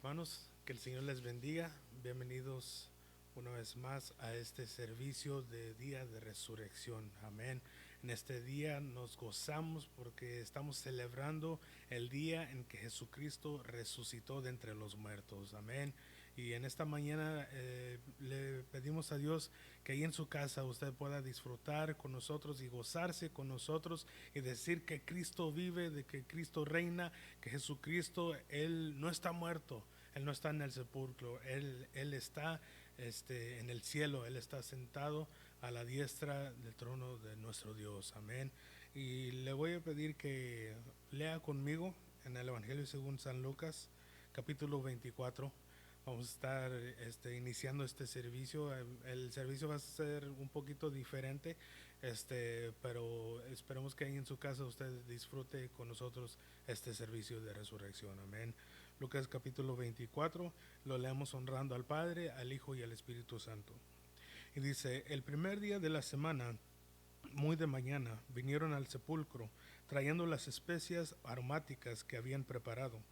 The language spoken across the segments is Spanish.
Hermanos, que el Señor les bendiga. Bienvenidos una vez más a este servicio de Día de Resurrección. Amén. En este día nos gozamos porque estamos celebrando el día en que Jesucristo resucitó de entre los muertos. Amén. Y en esta mañana le pedimos a Dios que ahí en su casa usted pueda disfrutar con nosotros y gozarse con nosotros y decir que Cristo vive, de que Cristo reina, que Jesucristo, Él no está muerto, Él no está en el sepulcro, Él está en el cielo, Él está sentado a la diestra del trono de nuestro Dios. Amén. Y le voy a pedir que lea conmigo en el Evangelio según San Lucas, capítulo 24. Vamos a estar iniciando este servicio. El servicio va a ser un poquito diferente, pero esperemos que ahí en su casa usted disfrute con nosotros este servicio de resurrección. Amén. Lucas capítulo 24, lo leemos honrando al Padre, al Hijo y al Espíritu Santo. Y dice: el primer día de la semana, muy de mañana, vinieron al sepulcro, trayendo las especias aromáticas que habían preparado,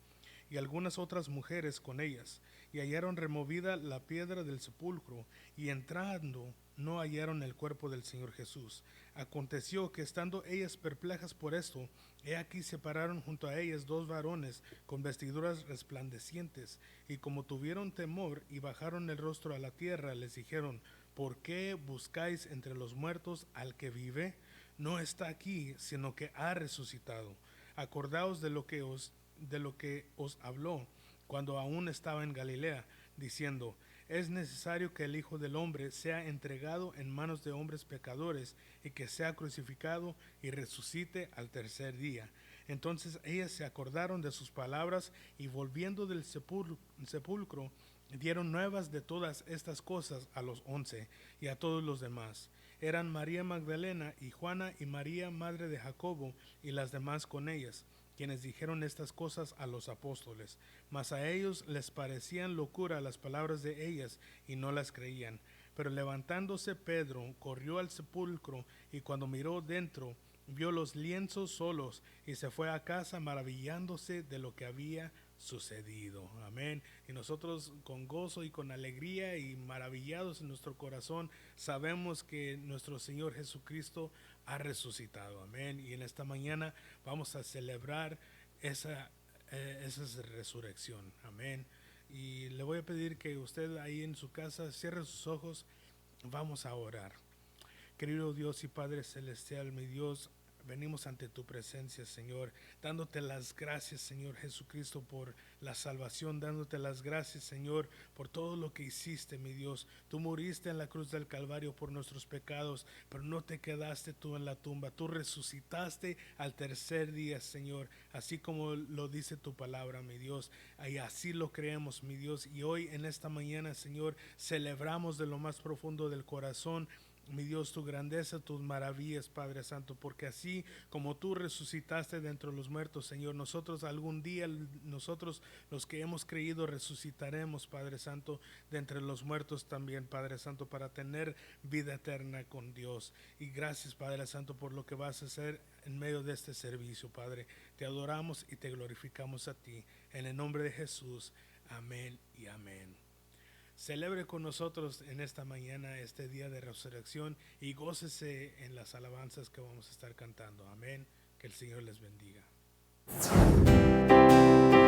y algunas otras mujeres con ellas, y hallaron removida la piedra del sepulcro, y entrando no hallaron el cuerpo del Señor Jesús. Aconteció que estando ellas perplejas por esto, he aquí se pararon junto a ellas dos varones con vestiduras resplandecientes, y como tuvieron temor y bajaron el rostro a la tierra, les dijeron: ¿por qué buscáis entre los muertos al que vive? No está aquí, sino que ha resucitado. Acordaos de lo que os habló cuando aún estaba en Galilea, diciendo: es necesario que el Hijo del Hombre sea entregado en manos de hombres pecadores, y que sea crucificado y resucite al tercer día. Entonces ellas se acordaron de sus palabras, y volviendo del sepulcro dieron nuevas de todas estas cosas a los 11 y a todos los demás. Eran María Magdalena y Juana y María, madre de Jacobo, y las demás con ellas, quienes dijeron estas cosas a los apóstoles. Mas a ellos les parecían locura las palabras de ellas, y no las creían. Pero levantándose Pedro, corrió al sepulcro, y cuando miró dentro, vio los lienzos solos, y se fue a casa maravillándose de lo que había sucedido. Amén. Y nosotros con gozo y con alegría y maravillados en nuestro corazón sabemos que nuestro Señor Jesucristo ha resucitado. Amén. Y en esta mañana vamos a celebrar esa resurrección. Amén. Y le voy a pedir que usted ahí en su casa cierre sus ojos. Vamos a orar. Querido Dios y Padre Celestial, mi Dios, venimos ante tu presencia, Señor, dándote las gracias, Señor Jesucristo, por la salvación, dándote las gracias, Señor, por todo lo que hiciste, mi Dios. Tú moriste en la cruz del Calvario por nuestros pecados, pero no te quedaste tú en la tumba. Tú resucitaste al tercer día, Señor, así como lo dice tu palabra, mi Dios. Y así lo creemos, mi Dios. Y hoy en esta mañana, Señor, celebramos de lo más profundo del corazón, mi Dios, tu grandeza, tus maravillas, Padre Santo, porque así como tú resucitaste de entre los muertos, Señor, nosotros algún día, nosotros los que hemos creído, resucitaremos, Padre Santo, de entre los muertos también, Padre Santo, para tener vida eterna con Dios. Y gracias, Padre Santo, por lo que vas a hacer en medio de este servicio, Padre. Te adoramos y te glorificamos a ti. En el nombre de Jesús, amén y amén. Celebre con nosotros en esta mañana este día de resurrección y gócese en las alabanzas que vamos a estar cantando. Amén. Que el Señor les bendiga. Celebrar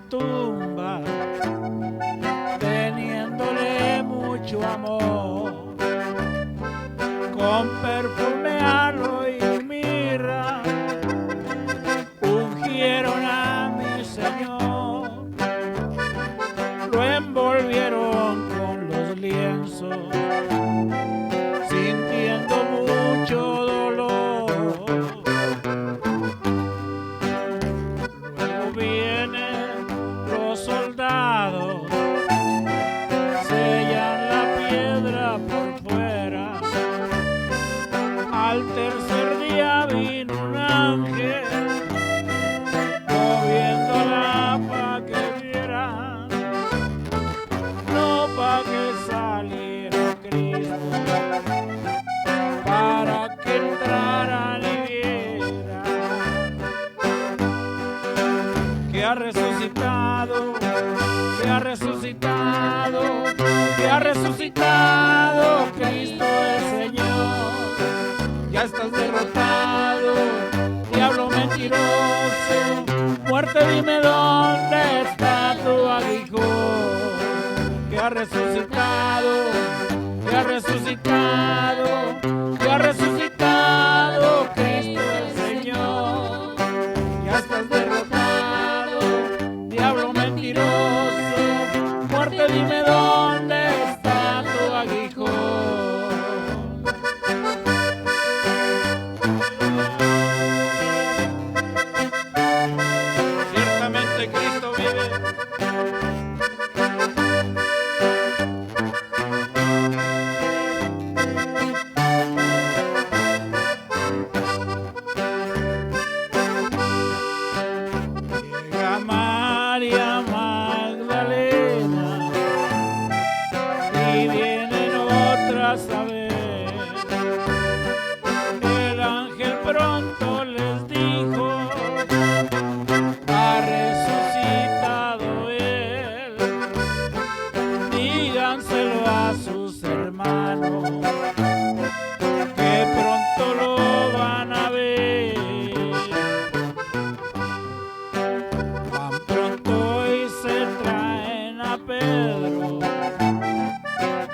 tumba, teniéndole mucho amor, con perfume, aloe y mirra, ungieron a mi Señor, lo envolvieron con los lienzos, sintiendo mucho dolor. Luego vienen los soldados, sellan la piedra por fuera. Al tercer día vino un ángel, moviéndola pa' que viera, no pa' que saliera Cristo, para que entrara y viera que ha resucitado, que ha resucitado, que ha resucitado Cristo el Señor. Ya estás derrotado, diablo mentiroso, muerte, dime dónde está tu aguijón. Que ha resucitado, que ha resucitado, que ha resucitado Cristo el Señor. Ya estás derrotado, diablo mentiroso, muerte, dime dónde está tu aguijón. Ciertamente Cristo vive. Llega María Magdalena y vienen otras a ver. El ángel pronto les dijo, ha resucitado él. Díganselo a sus hermanos, que pronto lo van a ver. Van pronto y se traen a Pedro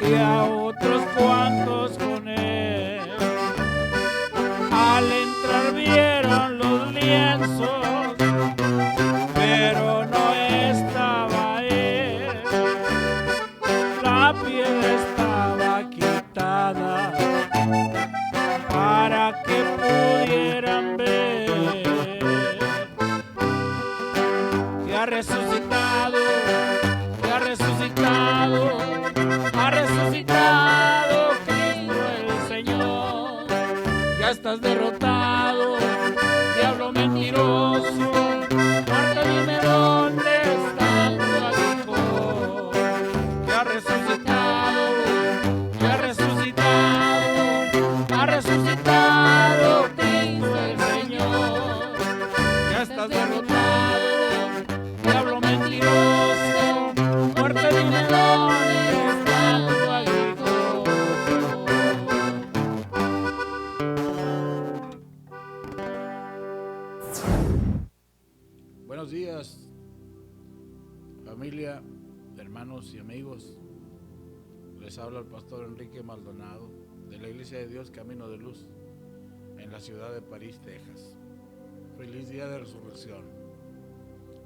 y a otros cuantos con él. Al entrar vieron los lienzos, pero no estaba él. La piel estaba quitada para que pudieran ver que ha resucitado, que ha resucitado, ha resucitado Cristo el Señor. Ya estás derrotado, diablo mentiroso, muerte, dime dónde está tu aguijón. Que ha resucitado, que ha resucitado, ha resucitado Cristo el Señor. Ya estás derrotado, diablo mentiroso, muerte, dime dónde está tu aguijón. Buenos días, familia, hermanos y amigos. Les habla el pastor Enrique Maldonado de la Iglesia de Dios Camino de Luz en la ciudad de París, Texas. Feliz día de resurrección.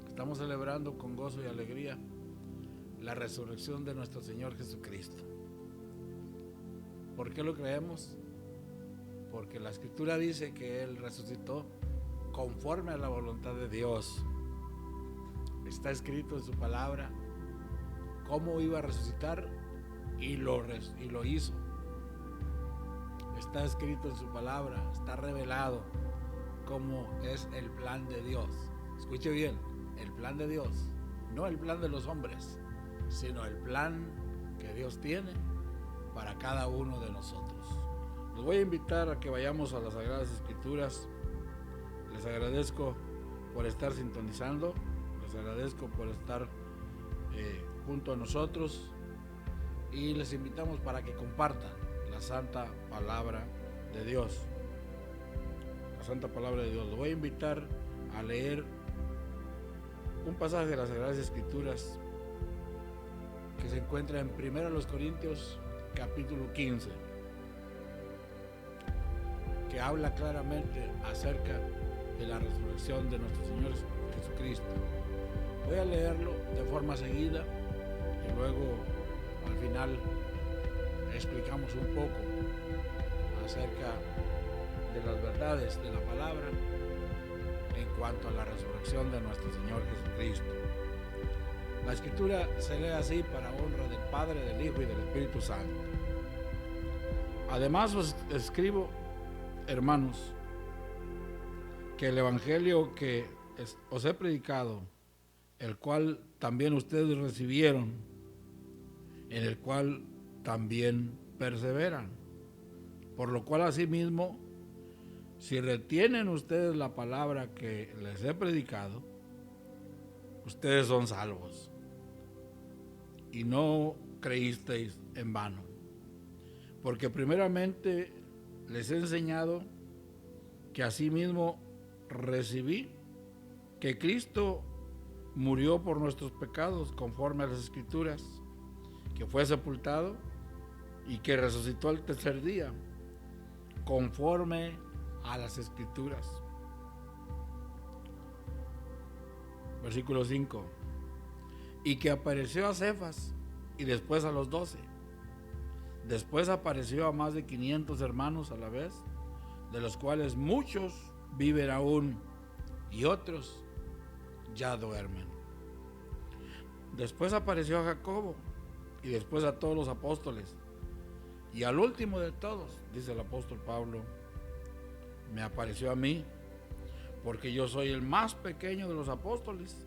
Estamos celebrando con gozo y alegría la resurrección de nuestro Señor Jesucristo. ¿Por qué lo creemos? Porque la Escritura dice que Él resucitó conforme a la voluntad de Dios. Está escrito en su palabra cómo iba a resucitar y lo hizo. Está escrito en su palabra, está revelado cómo es el plan de Dios. Escuche bien, el plan de Dios, no el plan de los hombres, sino el plan que Dios tiene para cada uno de nosotros. Los voy a invitar a que vayamos a las Sagradas Escrituras. Les agradezco por estar sintonizando, les agradezco por estar junto a nosotros y les invitamos para que compartan la santa palabra de Dios. La santa palabra de Dios. Los voy a invitar a leer un pasaje de las Sagradas Escrituras que se encuentra en 1 Corintios capítulo 15, que habla claramente acerca de la resurrección de nuestro Señor Jesucristo. Voy a leerlo de forma seguida y luego al final explicamos un poco acerca de las verdades de la palabra en cuanto a la resurrección de nuestro Señor Jesucristo. La Escritura se lee así para honra del Padre, del Hijo y del Espíritu Santo. Además os escribo, hermanos, que el Evangelio que os he predicado, el cual también ustedes recibieron, en el cual también perseveran. Por lo cual asimismo, si retienen ustedes la palabra que les he predicado, ustedes son salvos. Y no creísteis en vano. Porque primeramente les he enseñado que asimismo recibí que Cristo murió por nuestros pecados conforme a las Escrituras, que fue sepultado y que resucitó al tercer día conforme a las Escrituras. Versículo 5. Y que apareció a Cefas y después a los 12. Después apareció a más de 500 hermanos a la vez, de los cuales muchos viven aún y otros ya duermen. Después apareció a Jacobo y después a todos los apóstoles. Y al último de todos, dice el apóstol Pablo, me apareció a mí, porque yo soy el más pequeño de los apóstoles,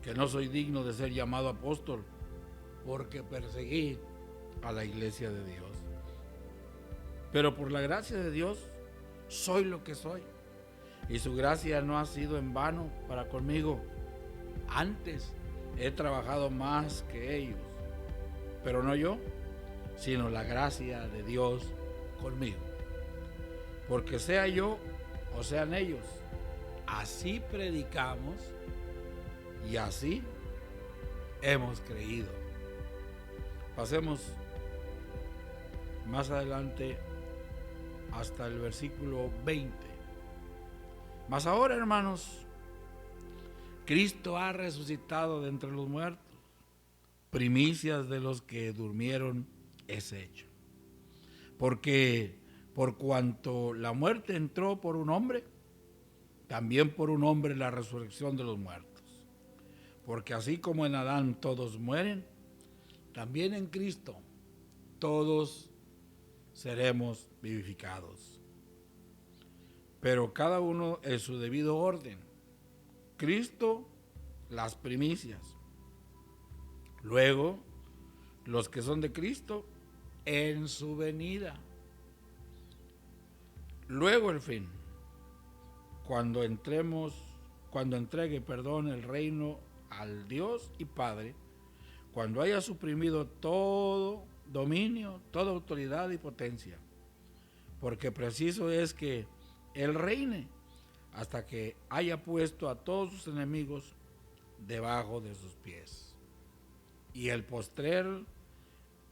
que no soy digno de ser llamado apóstol, porque perseguí a la iglesia de Dios. Pero por la gracia de Dios soy lo que soy, y su gracia no ha sido en vano para conmigo. Antes he trabajado más que ellos, pero no yo, sino la gracia de Dios conmigo. Porque sea yo o sean ellos, así predicamos y así hemos creído. Pasemos más adelante hasta el versículo 20. Mas ahora, hermanos, Cristo ha resucitado de entre los muertos, primicias de los que durmieron es hecho. Porque por cuanto la muerte entró por un hombre, también por un hombre la resurrección de los muertos. Porque así como en Adán todos mueren, también en Cristo todos seremos vivificados. Pero cada uno en su debido orden. Cristo, las primicias. Luego, los que son de Cristo, en su venida. Luego el fin, cuando entregue el reino al Dios y Padre, cuando haya suprimido todo dominio, toda autoridad y potencia, porque preciso es que Él reine hasta que haya puesto a todos sus enemigos debajo de sus pies. Y el postrer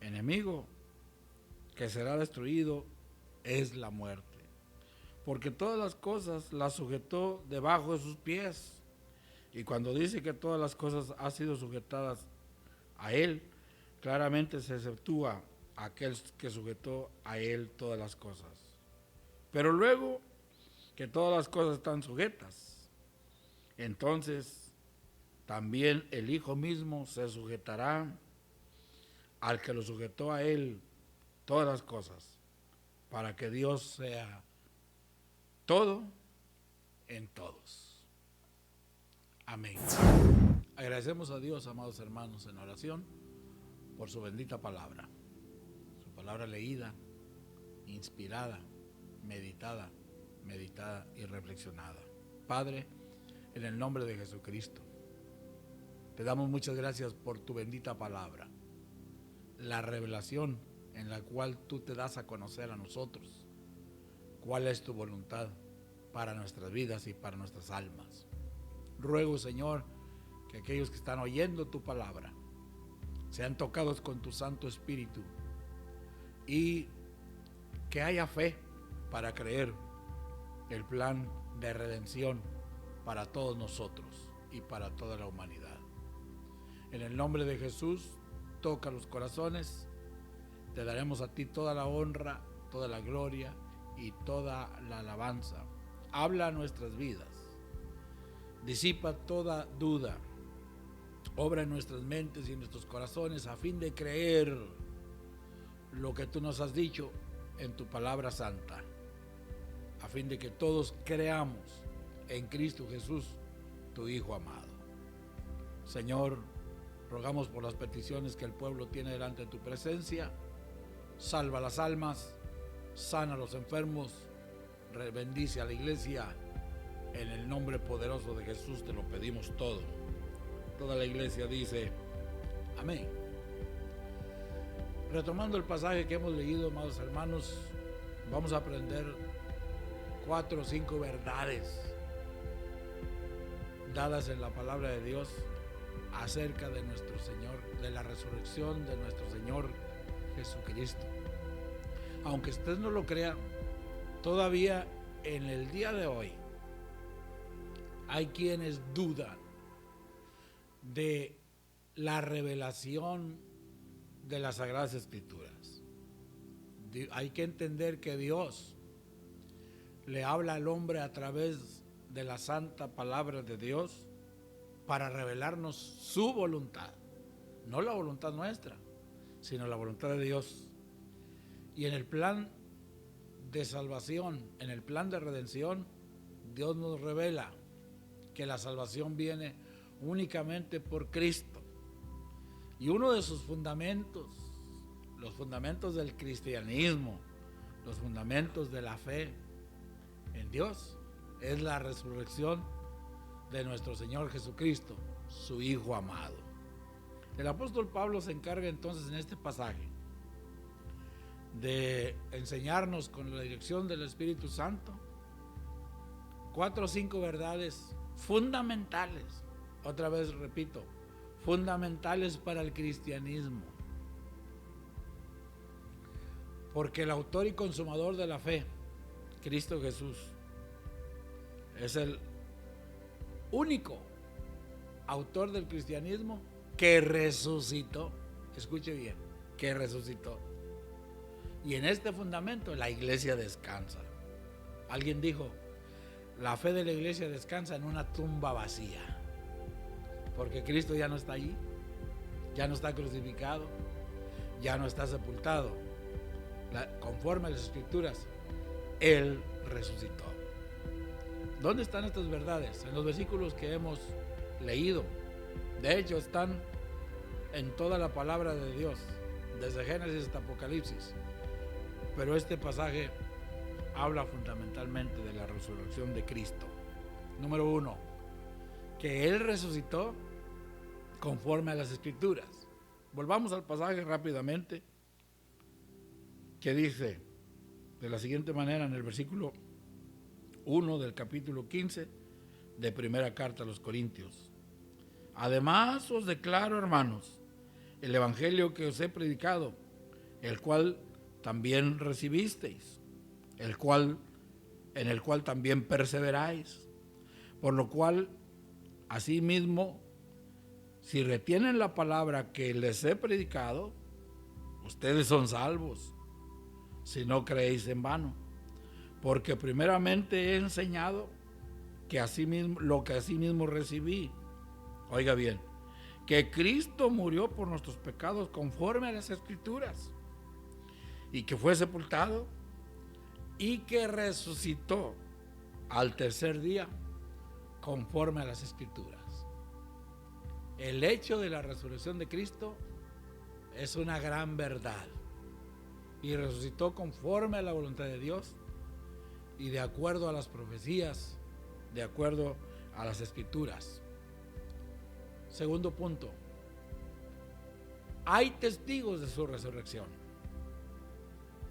enemigo que será destruido es la muerte, porque todas las cosas las sujetó debajo de sus pies. Y cuando dice que todas las cosas han sido sujetadas a Él, claramente se exceptúa aquel que sujetó a Él todas las cosas. Pero luego que todas las cosas están sujetas, entonces también el Hijo mismo se sujetará al que lo sujetó a Él todas las cosas, para que Dios sea todo en todos. Amén. Agradecemos a Dios, amados hermanos, en oración por su bendita palabra. Su palabra leída, inspirada, meditada y reflexionada. Padre, en el nombre de Jesucristo, te damos muchas gracias por tu bendita palabra, la revelación en la cual tú te das a conocer a nosotros cuál es tu voluntad para nuestras vidas y para nuestras almas. Ruego, Señor, que aquellos que están oyendo tu palabra sean tocados con tu Santo Espíritu y que haya fe para creer el plan de redención para todos nosotros y para toda la humanidad. En el nombre de Jesús, toca los corazones. Te daremos a ti toda la honra, toda la gloria y toda la alabanza. Habla a nuestras vidas. Disipa toda duda. Obra en nuestras mentes y en nuestros corazones a fin de creer lo que tú nos has dicho en tu palabra santa. A fin de que todos creamos en Cristo Jesús, tu Hijo amado. Señor, rogamos por las peticiones que el pueblo tiene delante de tu presencia. Salva las almas, sana a los enfermos, bendice a la iglesia. En el nombre poderoso de Jesús te lo pedimos todo. Toda la iglesia dice amén. Retomando el pasaje que hemos leído, amados hermanos, vamos a aprender 4 o 5 verdades dadas en la palabra de Dios acerca de nuestro Señor, de la resurrección de nuestro Señor Jesucristo. Aunque usted no lo crea, todavía en el día de hoy hay quienes dudan de la revelación de las Sagradas Escrituras. Hay que entender que Dios le habla al hombre a través de la santa palabra de Dios para revelarnos su voluntad, no la voluntad nuestra, sino la voluntad de Dios. Y en el plan de salvación, en el plan de redención, Dios nos revela que la salvación viene únicamente por Cristo. Y uno de sus fundamentos, los fundamentos del cristianismo, los fundamentos de la fe en Dios, es la resurrección de nuestro Señor Jesucristo, su Hijo amado. El apóstol Pablo se encarga entonces en este pasaje de enseñarnos con la dirección del Espíritu Santo 4 o 5 verdades fundamentales. Otra vez repito, fundamentales para el cristianismo. Porque el autor y consumador de la fe, Cristo Jesús, es el único autor del cristianismo que resucitó. Escuche bien, que resucitó. Y en este fundamento la iglesia descansa. Alguien dijo, la fe de la iglesia descansa en una tumba vacía. Porque Cristo ya no está allí, ya no está crucificado, ya no está sepultado. Conforme a las Escrituras, Él resucitó. ¿Dónde están estas verdades? En los versículos que hemos leído. De hecho, están en toda la palabra de Dios, desde Génesis hasta Apocalipsis. Pero este pasaje habla fundamentalmente de la resurrección de Cristo. Número 1, que Él resucitó conforme a las Escrituras. Volvamos al pasaje rápidamente, que dice de la siguiente manera en el versículo 1 del capítulo 15 de primera carta a los Corintios. Además os declaro, hermanos, el evangelio que os he predicado, el cual también recibisteis, en el cual también perseveráis, por lo cual, asimismo, si retienen la palabra que les he predicado, ustedes son salvos, si no creéis en vano. Porque primeramente he enseñado que asimismo, lo que asimismo recibí. Oiga bien, que Cristo murió por nuestros pecados conforme a las Escrituras, y que fue sepultado, y que resucitó al tercer día conforme a las Escrituras. El hecho de la resurrección de Cristo es una gran verdad, y resucitó conforme a la voluntad de Dios y de acuerdo a las profecías, de acuerdo a las Escrituras. Segundo punto, hay testigos de su resurrección.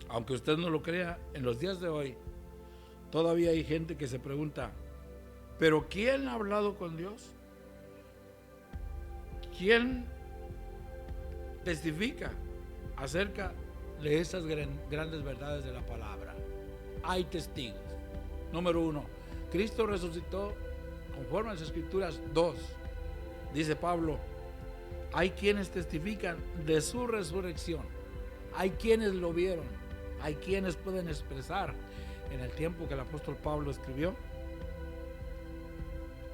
Aunque usted no lo crea, en los días de hoy todavía hay gente que se pregunta, ¿pero quién ha hablado con Dios? ¿Quién testifica acerca de esas grandes verdades de la palabra? Hay testigos. Número 1, Cristo resucitó conforme a las Escrituras. 2, dice Pablo, hay quienes testifican de su resurrección. Hay quienes lo vieron. Hay quienes pueden expresar en el tiempo que el apóstol Pablo escribió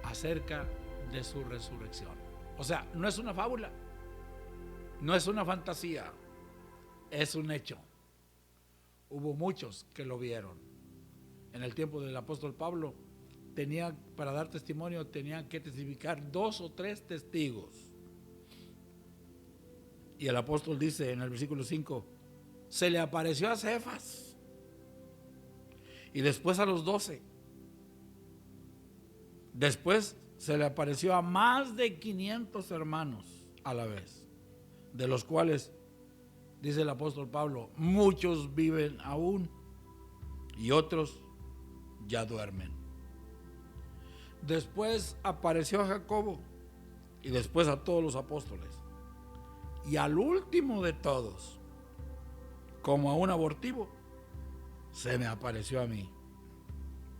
acerca de su resurrección. O sea, no es una fábula, no es una fantasía, es un hecho. Hubo muchos que lo vieron. En el tiempo del apóstol Pablo, para dar testimonio, tenían que testificar 2 o 3 testigos. Y el apóstol dice en el versículo 5, se le apareció a Cefas y después a los 12. Después se le apareció a más de 500 hermanos a la vez, de los cuales, dice el apóstol Pablo, muchos viven aún y otros ya duermen. Después apareció a Jacobo y después a todos los apóstoles. Y al último de todos, como a un abortivo, se me apareció a mí,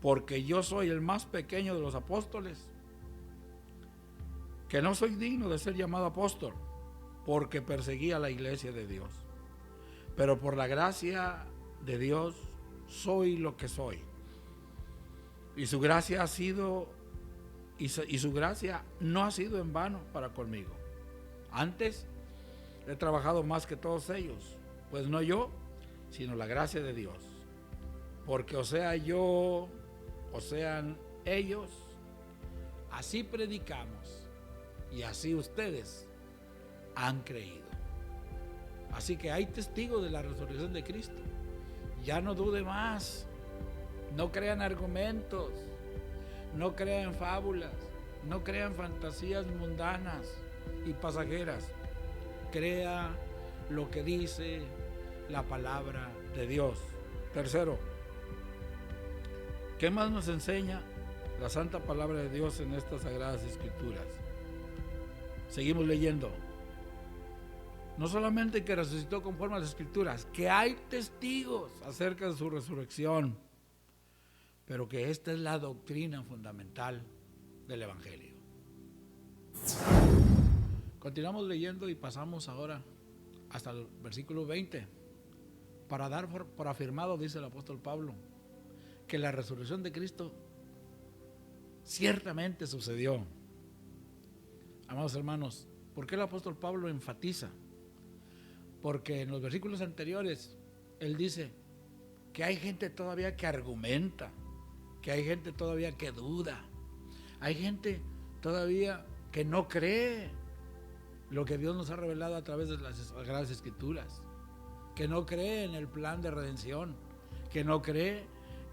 porque yo soy el más pequeño de los apóstoles, que no soy digno de ser llamado apóstol, porque perseguí a la iglesia de Dios. Pero por la gracia de Dios soy lo que soy. Y su gracia su gracia no ha sido en vano para conmigo. Antes he trabajado más que todos ellos, pues no yo, sino la gracia de Dios. Porque o sea yo, o sean ellos, así predicamos y así ustedes han creído. Así que hay testigos de la resurrección de Cristo. Ya no dude más. No crean argumentos, no crean fábulas, no crean fantasías mundanas y pasajeras. Crea lo que dice la palabra de Dios. Tercero, ¿qué más nos enseña la santa palabra de Dios en estas sagradas escrituras? Seguimos leyendo. No solamente que resucitó conforme a las escrituras, que hay testigos acerca de su resurrección, pero que esta es la doctrina fundamental del Evangelio. Continuamos leyendo y pasamos ahora hasta el versículo 20, para dar por afirmado, dice el apóstol Pablo, que la resurrección de Cristo ciertamente sucedió. Amados hermanos, ¿por qué el apóstol Pablo enfatiza? Porque en los versículos anteriores él dice que hay gente todavía que argumenta, que hay gente todavía que duda, hay gente todavía que no cree lo que Dios nos ha revelado a través de las Sagradas Escrituras, que no cree en el plan de redención, que no cree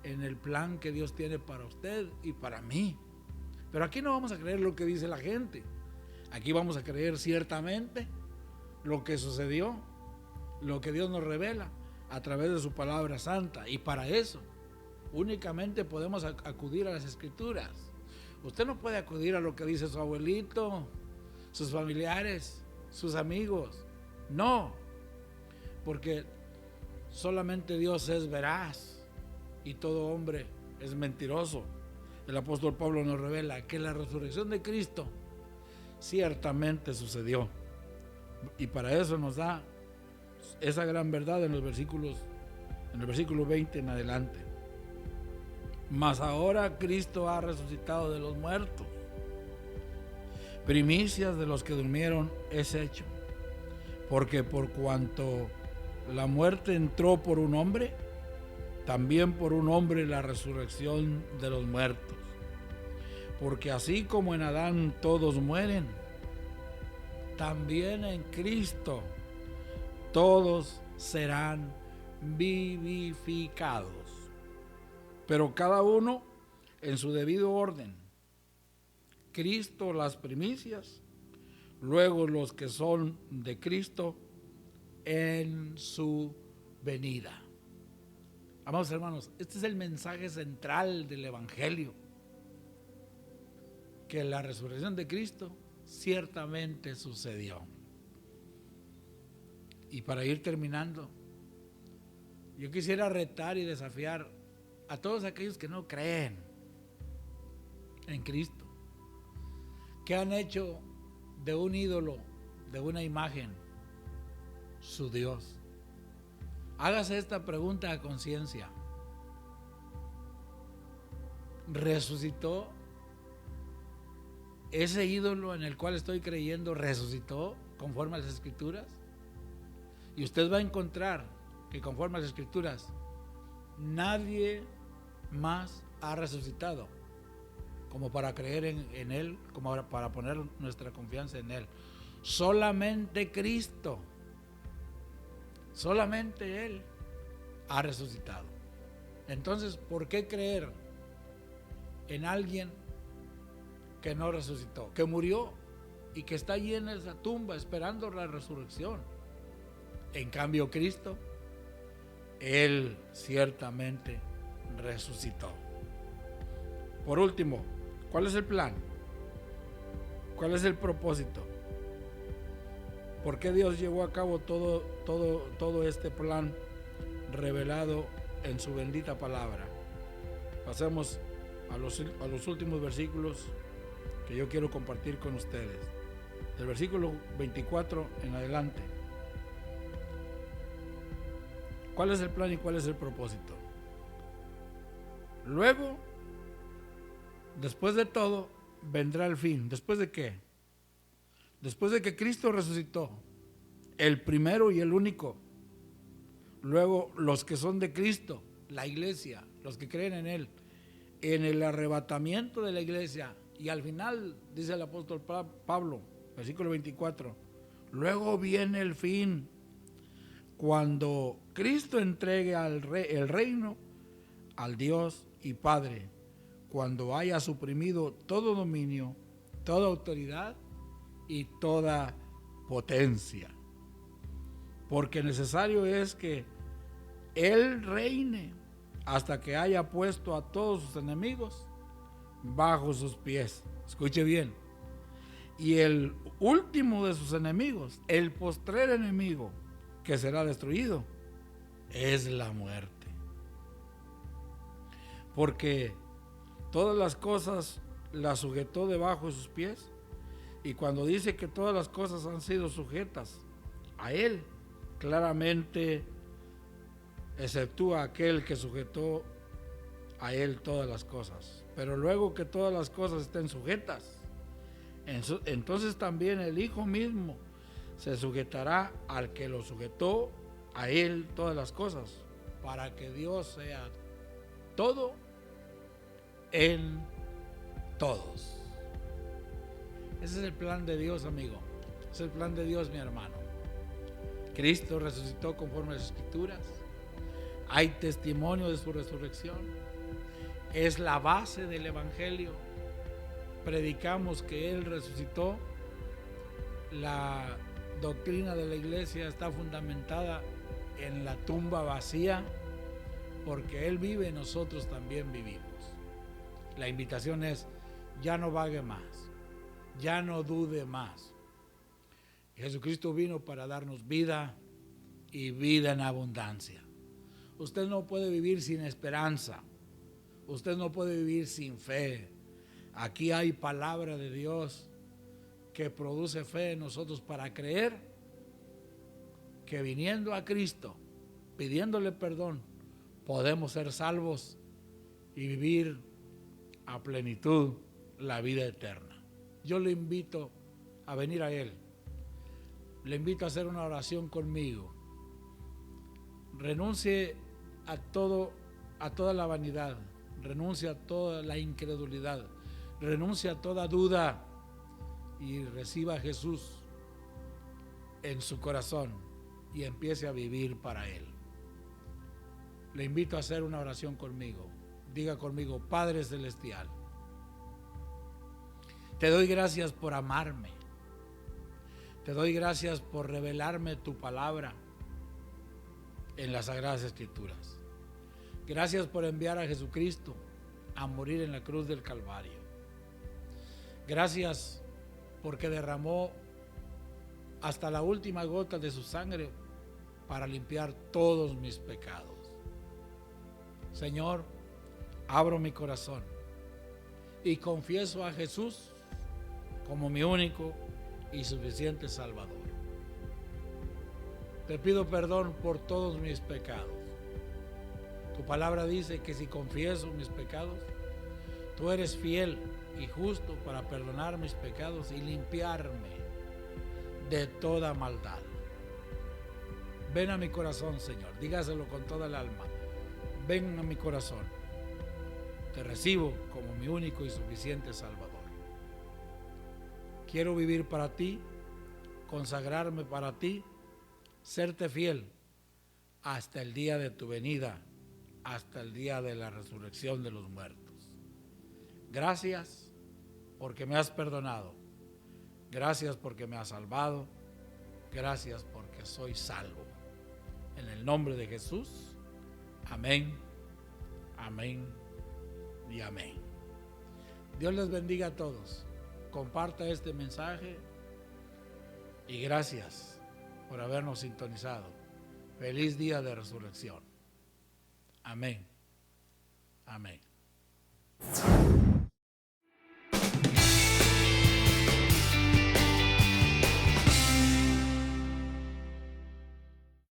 en el plan que Dios tiene para usted y para mí. Pero aquí no vamos a creer lo que dice la gente, aquí vamos a creer ciertamente lo que sucedió, lo que Dios nos revela a través de su palabra santa, y para eso únicamente podemos acudir a las Escrituras. Usted no puede acudir a lo que dice su abuelito, sus familiares, sus amigos. No, porque solamente Dios es veraz y todo hombre es mentiroso. El apóstol Pablo nos revela que la resurrección de Cristo ciertamente sucedió, y para eso nos da esa gran verdad en el versículo 20 en adelante. Mas ahora Cristo ha resucitado de los muertos, primicias de los que durmieron es hecho, porque por cuanto la muerte entró por un hombre, también por un hombre la resurrección de los muertos. Porque así como en Adán todos mueren, también en Cristo todos serán vivificados, pero cada uno en su debido orden. Cristo las primicias, luego los que son de Cristo en su venida. Amados hermanos, este es el mensaje central del Evangelio, que la resurrección de Cristo ciertamente sucedió. Y para ir terminando, yo quisiera retar y desafiar a todos aquellos que no creen en Cristo, que han hecho de un ídolo, de una imagen, su Dios. Hágase esta pregunta a conciencia. ¿Resucitó? ¿Ese ídolo en el cual estoy creyendo resucitó conforme a las Escrituras? Y usted va a encontrar que conforme a las Escrituras nadie más ha resucitado como para creer en Él, como para poner nuestra confianza en Él. Solamente Cristo, solamente Él ha resucitado. Entonces, ¿por qué creer en alguien que no resucitó, que murió y que está allí en esa tumba esperando la resurrección? En cambio, Cristo, Él ciertamente resucitó. Por último, ¿cuál es el plan? ¿Cuál es el propósito? ¿Por qué Dios llevó a cabo todo este plan revelado en su bendita palabra? Pasemos a los últimos versículos que yo quiero compartir con ustedes. Del versículo 24 en adelante. ¿Cuál es el plan y cuál es el propósito? Luego, después de todo, vendrá el fin. ¿Después de qué? Después de que Cristo resucitó, el primero y el único. Luego, los que son de Cristo, la iglesia, los que creen en Él, en el arrebatamiento de la iglesia. Y al final, dice el apóstol Pablo, versículo 24, luego viene el fin, cuando Cristo entregue el reino al Dios y Padre, cuando haya suprimido todo dominio, toda autoridad y toda potencia. Porque necesario es que Él reine hasta que haya puesto a todos sus enemigos bajo sus pies. Escuche bien. Y el último de sus enemigos, el postrer enemigo que será destruido, es la muerte. Porque todas las cosas las sujetó debajo de sus pies. Y cuando dice que todas las cosas han sido sujetas a Él, claramente exceptúa aquel que sujetó a Él todas las cosas. Pero luego que todas las cosas estén sujetas, entonces también el Hijo mismo se sujetará al que lo sujetó a Él todas las cosas, para que Dios sea todo en todos. Ese es el plan de Dios, amigo. Ese es el plan de Dios, mi hermano. Cristo resucitó conforme a las Escrituras. Hay testimonio de su resurrección. Es la base del Evangelio. Predicamos que Él resucitó. La doctrina de la iglesia está fundamentada en la tumba vacía, porque Él vive, nosotros también vivimos. La invitación es: ya no vague más, ya no dude más. Jesucristo vino para darnos vida y vida en abundancia. Usted no puede vivir sin esperanza. Usted no puede vivir sin fe. Aquí hay palabra de Dios que produce fe en nosotros para creer que viniendo a Cristo, pidiéndole perdón, podemos ser salvos y vivir a plenitud la vida eterna. Yo le invito a venir a Él. Le invito a hacer una oración conmigo. Renuncie a toda la vanidad. Renuncie a toda la incredulidad. Renuncie a toda duda y reciba a Jesús en su corazón y empiece a vivir para Él. Le invito a hacer una oración conmigo. Diga conmigo: Padre Celestial, te doy gracias por amarme. Te doy gracias por revelarme tu palabra en las Sagradas Escrituras. Gracias por enviar a Jesucristo a morir en la cruz del Calvario. Gracias porque derramó hasta la última gota de su sangre para limpiar todos mis pecados. Señor, abro mi corazón y confieso a Jesús como mi único y suficiente Salvador. Te pido perdón por todos mis pecados. Tu palabra dice que si confieso mis pecados, tú eres fiel y justo para perdonar mis pecados y limpiarme de toda maldad. Ven a mi corazón, Señor, dígaselo con toda el alma. Ven a mi corazón. Te recibo como mi único y suficiente Salvador. Quiero vivir para ti, consagrarme para ti, serte fiel hasta el día de tu venida, hasta el día de la resurrección de los muertos. Gracias porque me has perdonado. Gracias porque me has salvado. Gracias porque soy salvo. En el nombre de Jesús. Amén, amén y amén. Dios les bendiga a todos. Comparta este mensaje y gracias por habernos sintonizado. Feliz día de resurrección. Amén. Amén.